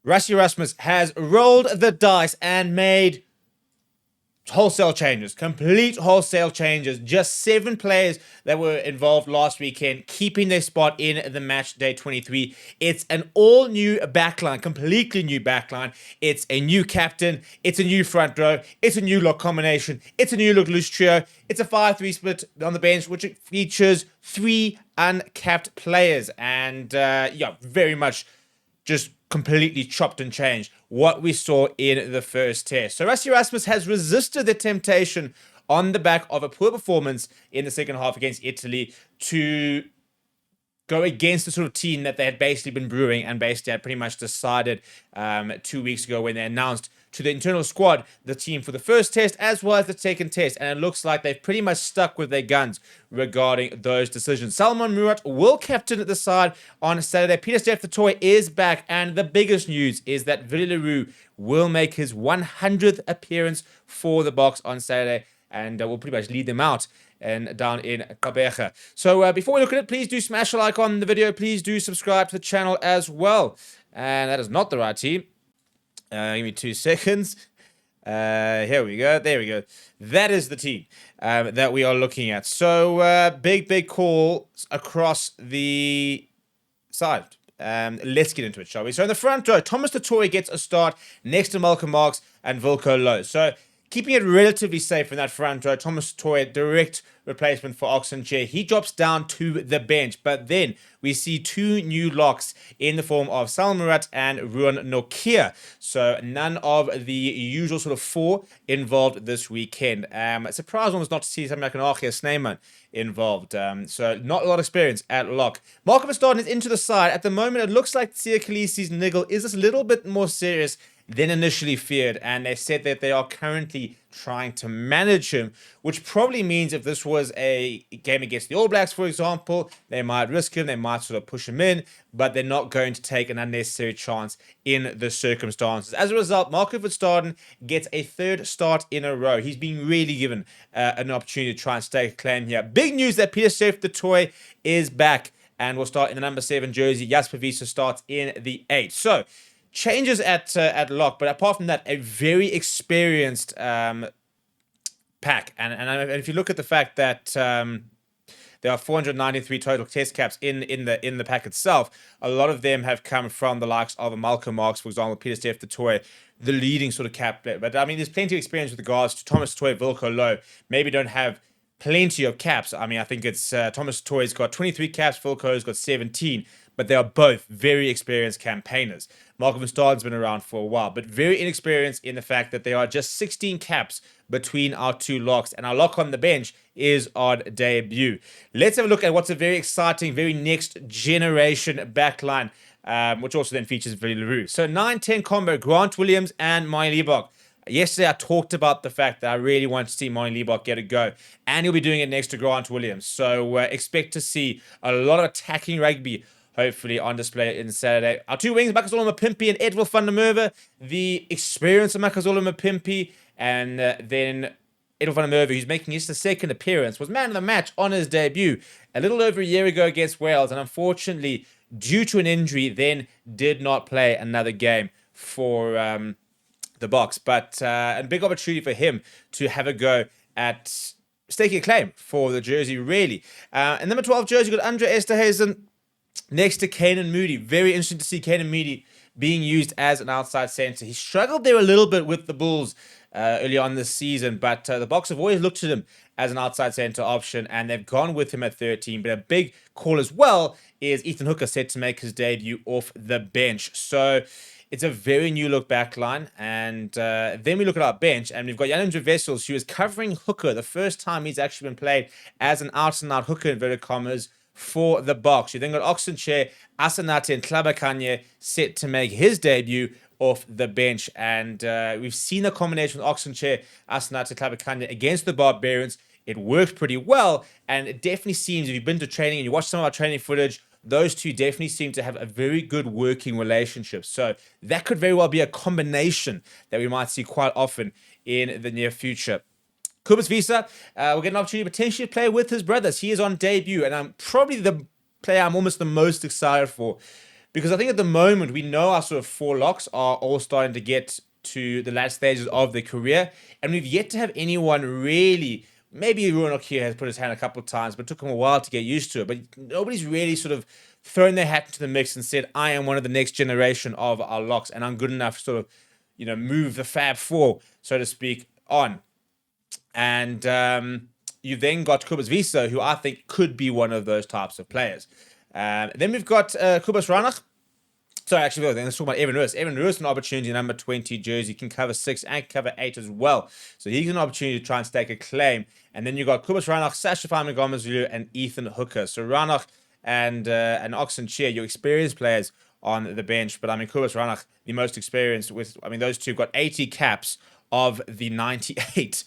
Rassie Rasmus has rolled the dice and made wholesale changes, complete wholesale changes. Just 7 players that were involved last weekend, keeping their spot in the match day 23. It's an all new backline, completely new backline. It's a new captain. It's a new front row. It's a new lock combination. It's a new look loose trio. It's a 5-3 split on the bench, which features 3 uncapped players. And very much just completely chopped and changed what we saw in the first test. So Rassie Rasmus has resisted the temptation on the back of a poor performance in the second half against Italy to go against the sort of team that they had basically been brewing and basically had pretty much decided 2 weeks ago when they announced to the internal squad the team for the first test as well as the second test. And it looks like they've pretty much stuck with their guns regarding those decisions. Salman Murat will captain at the side on Saturday. Pieter-Steph du Toit is back. And the biggest news is that Willie le Roux will make his 100th appearance for the Boks on Saturday. And will pretty much lead them out and down in Gqeberha. So before we look at it, please do smash a like on the video. Please do subscribe to the channel as well. And that is not the right team. Give me 2 seconds. Here we go. There we go. That is the team that we are looking at. So big call across the side. Let's get into it, shall we? So in the front row, Thomas du Toit gets a start next to Malcolm Marx and Wilco Louw. So keeping it relatively safe in that front row, Thomas du Toit, direct replacement for Oxenchair. He drops down to the bench, but then we see 2 new locks in the form of Salman Murat and Ruan Nokia. So none of the usual sort of 4 involved this weekend. Surprised almost not to see something like an Archie Snyman involved. So not a lot of experience at lock. Malcolm Verstappen is into the side. At the moment, it looks like Sia Khaleesi's niggle is a little bit more serious than initially feared, and they said that they are currently trying to manage him, which probably means if this was a game against the All Blacks, for example, they might risk him, they might sort of push him in, but they're not going to take an unnecessary chance in the circumstances. As a result, Marco Verstappen gets a 3rd start in a row. He's being really given an opportunity to try and stake a claim here. Big news that Pieter-Steph du Toit is back and will start in the number 7 jersey. Jasper Wiese starts in the 8. So changes at lock, but apart from that, a very experienced pack. And if you look at the fact that there are 493 total test caps in the pack itself, a lot of them have come from the likes of Malcolm Marx, for example, Pieter-Steph du Toit, the leading sort of cap player. But I mean, there's plenty of experience with regards to Thomas du Toit, Wilco Louw. Maybe don't have plenty of caps. I mean, I think it's Thomas du Toit's got 23 caps, Wilco's got 17. But they are both very experienced campaigners. Malcolm Verstappen's been around for a while, but very inexperienced in the fact that there are just 16 caps between our 2 locks, and our lock on the bench is on debut. Let's have a look at what's a very exciting, very next generation backline, which also then features Willie le Roux. So 9-10 combo, Grant Williams and Moyane Libbok. Yesterday, I talked about the fact that I really want to see Moyane Libbok get a go, and he'll be doing it next to Grant Williams. So expect to see a lot of attacking rugby hopefully on display in Saturday. Our 2 wings, Makazole Mapimpi and Edwil van der Merwe. The experience of Makazole Mapimpi, and then Edwil van der Merwe, who's making his 2nd appearance, was man of the match on his debut a little over a year ago against Wales, and unfortunately, due to an injury, then did not play another game for the Boks. But a big opportunity for him to have a go at staking a claim for the jersey, really. And number 12 jersey, you've got Andre Esterhuizen next to Canan Moodie. Very interesting to see Canan Moodie being used as an outside centre. He struggled there a little bit with the Bulls early on this season, but the Boks have always looked at him as an outside centre option, and they've gone with him at 13. But a big call as well is Ethan Hooker set to make his debut off the bench. So it's a very new look backline. And then we look at our bench, and we've got Jan Wessels, who is covering Hooker the first time he's actually been played as an out-and-out hooker, inverted commas, for the Boks. You then got Oxenchair, Asanate, and Tlabakanye set to make his debut off the bench. And we've seen a combination with Oxenchair, Asanate, Tlabakanye against the Barbarians. It worked pretty well, and it definitely seems, if you've been to training and you watch some of our training footage, those two definitely seem to have a very good working relationship. So that could very well be a combination that we might see quite often in the near future. Cobus Wiese will get an opportunity to potentially play with his brothers. He is on debut, and I'm probably the player I'm almost the most excited for Because I think at the moment we know our sort of four locks are all starting to get to the last stages of their career, and we've yet to have anyone really. Maybe Ruan here has put his hand a couple of times, but it took him a while to get used to it. But nobody's really sort of thrown their hat into the mix and said, I am one of the next generation of our locks, and I'm good enough to sort of, move the Fab Four, so to speak, on. And you've then got Kubas Visa, who I think could be one of those types of players. Then we've got Kubas Ranach. Sorry, actually, let's talk about Evan Lewis. Evan Lewis, an opportunity, number 20 jersey, can cover 6 and cover 8 as well. So he's an opportunity to try and stake a claim. And then you've got Kubas Ranach, Sasha Famigomazulu, and Ethan Hooker. So Ranach and Oxen Cheer, your experienced players on the bench. But I mean, Kubas Ranach, the most experienced those two got 80 caps of the 98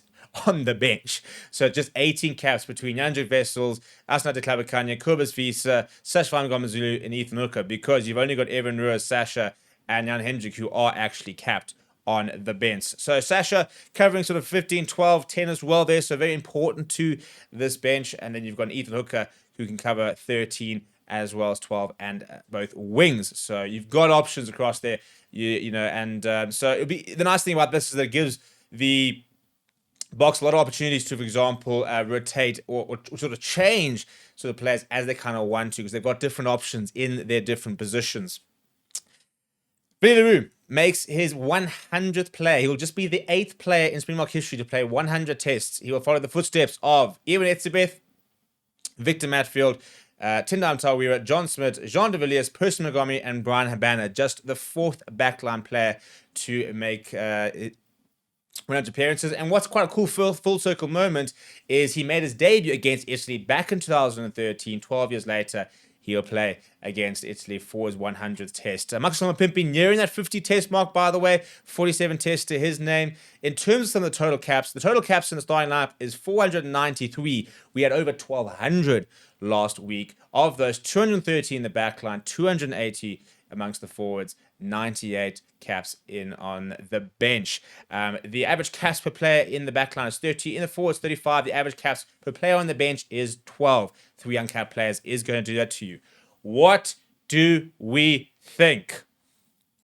on the bench. So just 18 caps between Andrew Vessels, Asnat Klabakanya, Kubas Visa, Sasha Famigomazulu, and Ethan Hooker, because you've only got Evan Ruiz, Sasha, and Jan Hendrik, who are actually capped on the bench. So Sasha covering sort of 15, 12, 10 as well there, so very important to this bench. And then you've got Ethan Hooker, who can cover 13 as well as 12 and both wings. So you've got options across there, so it'll be the nice thing about this is that it gives the Box a lot of opportunities to, for example, rotate or sort of change sort of players as they kind of want to, because they've got different options in their different positions. Billy LaRue makes his 100th player. He will just be the 8th player in Springbok history to play 100 tests. He will follow the footsteps of Ewan Etzebeth, Victor Matfield, Tindam Tawira, John Smith, Jean de Villiers, Percy Magami, and Brian Habana. Just the 4th backline player to make 100 appearances. And what's quite a cool full circle moment is he made his debut against Italy back in 2013. 12 years later, he'll play against Italy for his 100th test. Marcus Pimpi nearing that 50 test mark, by the way. 47 tests to his name. In terms of some of the total caps in the starting lineup is 493. We had over 1,200 last week. Of those, 230 in the back line, 280 amongst the forwards, 98 caps in on the bench. The average caps per player in the back line is 30. In the forwards, 35. The average caps per player on the bench is 12. 3 uncapped players is going to do that to you. What do we think?